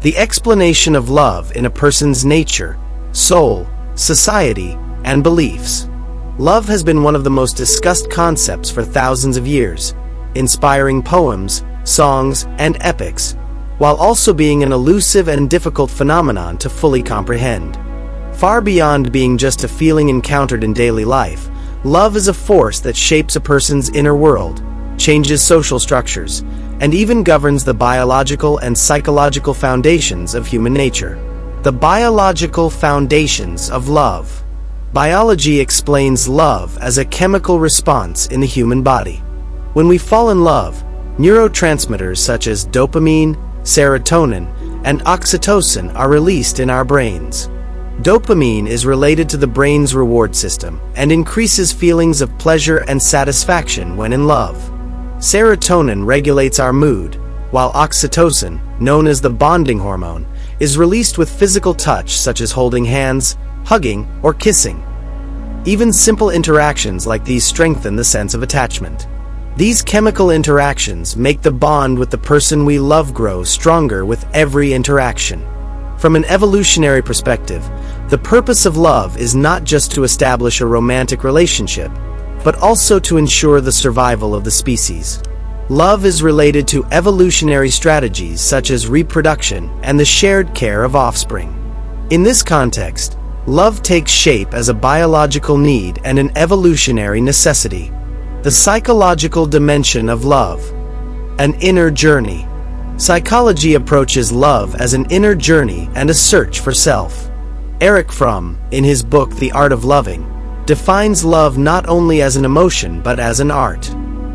the explanation of love in a person's nature, soul, society, and beliefs. Love has been one of the most discussed concepts for thousands of years, inspiring poems, songs, and epics, while also being an elusive and difficult phenomenon to fully comprehend. Far beyond being just a feeling encountered in daily life, love is a force that shapes a person's inner world, changes social structures, and even governs the biological and psychological foundations of human nature. The biological foundations of love. Biology explains love as a chemical response in the human body. When we fall in love, neurotransmitters such as dopamine, serotonin, and oxytocin are released in our brains. Dopamine is related to the brain's reward system and increases feelings of pleasure and satisfaction when in love. Serotonin regulates our mood, while oxytocin, known as the bonding hormone, is released with physical touch such as holding hands, hugging, or kissing. Even simple interactions like these strengthen the sense of attachment. These chemical interactions make the bond with the person we love grow stronger with every interaction. From an evolutionary perspective, the purpose of love is not just to establish a romantic relationship, but also to ensure the survival of the species. Love is related to evolutionary strategies such as reproduction and the shared care of offspring. In this context, love takes shape as a biological need and an evolutionary necessity. The psychological dimension of love. An inner journey. Psychology approaches love as an inner journey and a search for self. Erich Fromm, in his book The Art of Loving, defines love not only as an emotion but as an art.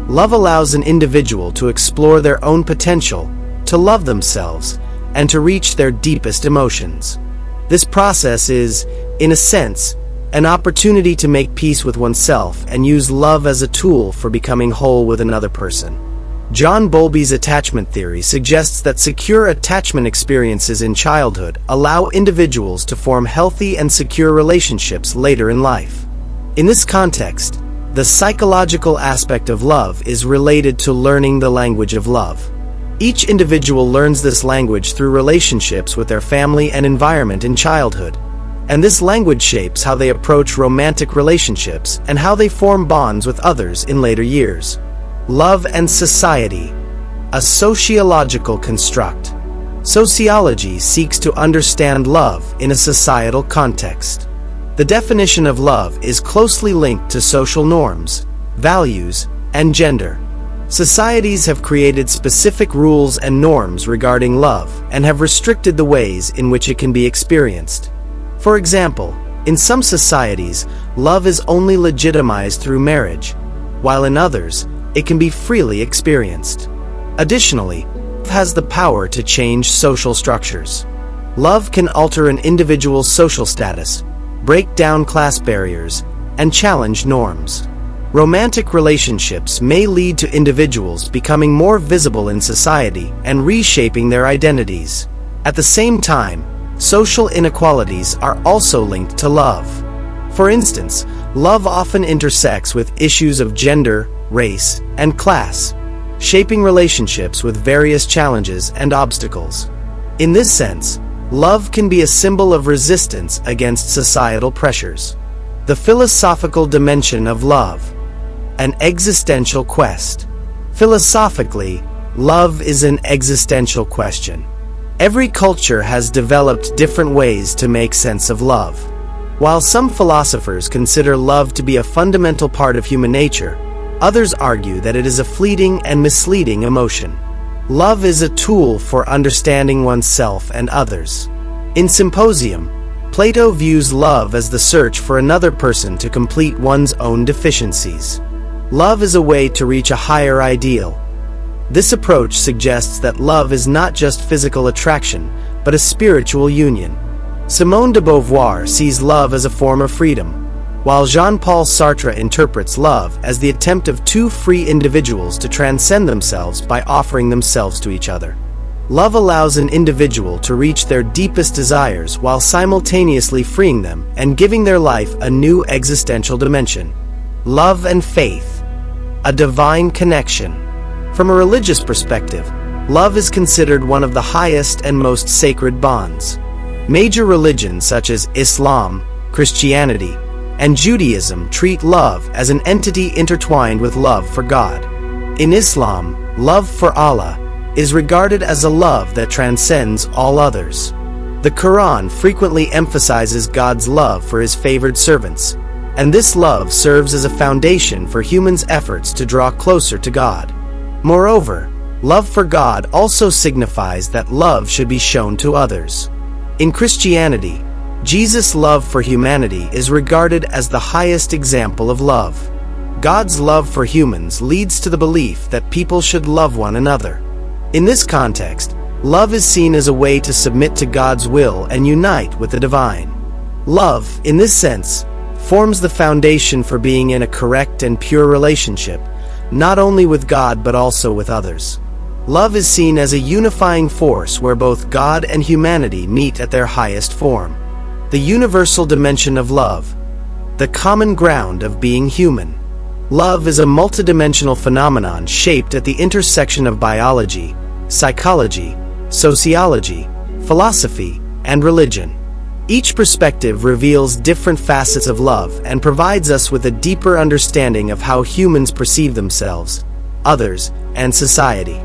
Love allows an individual to explore their own potential, to love themselves, and to reach their deepest emotions. This process is, in a sense, an opportunity to make peace with oneself and use love as a tool for becoming whole with another person. John Bowlby's attachment theory suggests that secure attachment experiences in childhood allow individuals to form healthy and secure relationships later in life. In this context, the psychological aspect of love is related to learning the language of love. Each individual learns this language through relationships with their family and environment in childhood. And this language shapes how they approach romantic relationships and how they form bonds with others in later years. Love and society. A sociological construct. Sociology seeks to understand love in a societal context. The definition of love is closely linked to social norms, values, and gender. Societies have created specific rules and norms regarding love and have restricted the ways in which it can be experienced. For example, in some societies, love is only legitimized through marriage, while in others, it can be freely experienced. Additionally, love has the power to change social structures. Love can alter an individual's social status, break down class barriers, and challenge norms. Romantic relationships may lead to individuals becoming more visible in society and reshaping their identities. At the same time, social inequalities are also linked to love. For instance, love often intersects with issues of gender, race, and class, shaping relationships with various challenges and obstacles. In this sense, love can be a symbol of resistance against societal pressures. The philosophical dimension of love. An existential quest. Philosophically, love is an existential question. Every culture has developed different ways to make sense of love. While some philosophers consider love to be a fundamental part of human nature, others argue that it is a fleeting and misleading emotion. Love is a tool for understanding oneself and others. In Symposium, Plato views love as the search for another person to complete one's own deficiencies. Love is a way to reach a higher ideal. This approach suggests that love is not just physical attraction, but a spiritual union. Simone de Beauvoir sees love as a form of freedom, while Jean-Paul Sartre interprets love as the attempt of two free individuals to transcend themselves by offering themselves to each other. Love allows an individual to reach their deepest desires while simultaneously freeing them and giving their life a new existential dimension. Love and faith. A divine connection. From a religious perspective, Love is considered one of the highest and most sacred bonds. Major religions such as Islam, Christianity, and Judaism treat love as an entity intertwined with love for God. In Islam, love for Allah is regarded as a love that transcends all others. The Quran frequently emphasizes God's love for His favored servants, and this love serves as a foundation for humans' efforts to draw closer to God. Moreover, love for God also signifies that love should be shown to others. In Christianity, Jesus' love for humanity is regarded as the highest example of love. God's love for humans leads to the belief that people should love one another. In this context, love is seen as a way to submit to God's will and unite with the divine. Love, in this sense, forms the foundation for being in a correct and pure relationship, not only with God but also with others. Love is seen as a unifying force where both God and humanity meet at their highest form. The universal dimension of love, the common ground of being human. Love is a multidimensional phenomenon shaped at the intersection of biology, psychology, sociology, philosophy, and religion. Each perspective reveals different facets of love and provides us with a deeper understanding of how humans perceive themselves, others, and society.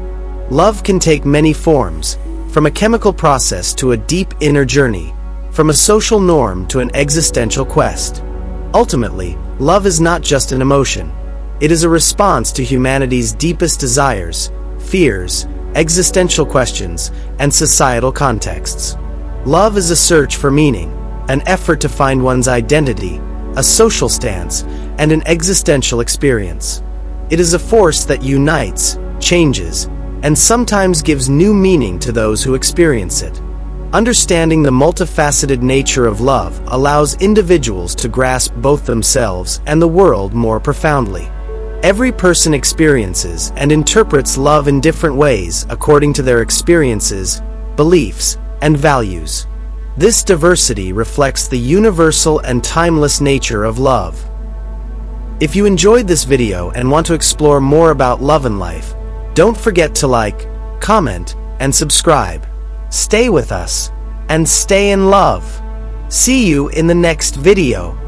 Love can take many forms, from a chemical process to a deep inner journey, from a social norm to an existential quest. Ultimately, love is not just an emotion. It is a response to humanity's deepest desires, fears, existential questions, and societal contexts. Love is a search for meaning, an effort to find one's identity, a social stance, and an existential experience. It is a force that unites, changes, and sometimes gives new meaning to those who experience it. Understanding the multifaceted nature of love allows individuals to grasp both themselves and the world more profoundly. Every person experiences and interprets love in different ways according to their experiences, beliefs, and values. This diversity reflects the universal and timeless nature of love. If you enjoyed this video and want to explore more about love and life, don't forget to like, comment, and subscribe. Stay with us, and stay in love. See you in the next video.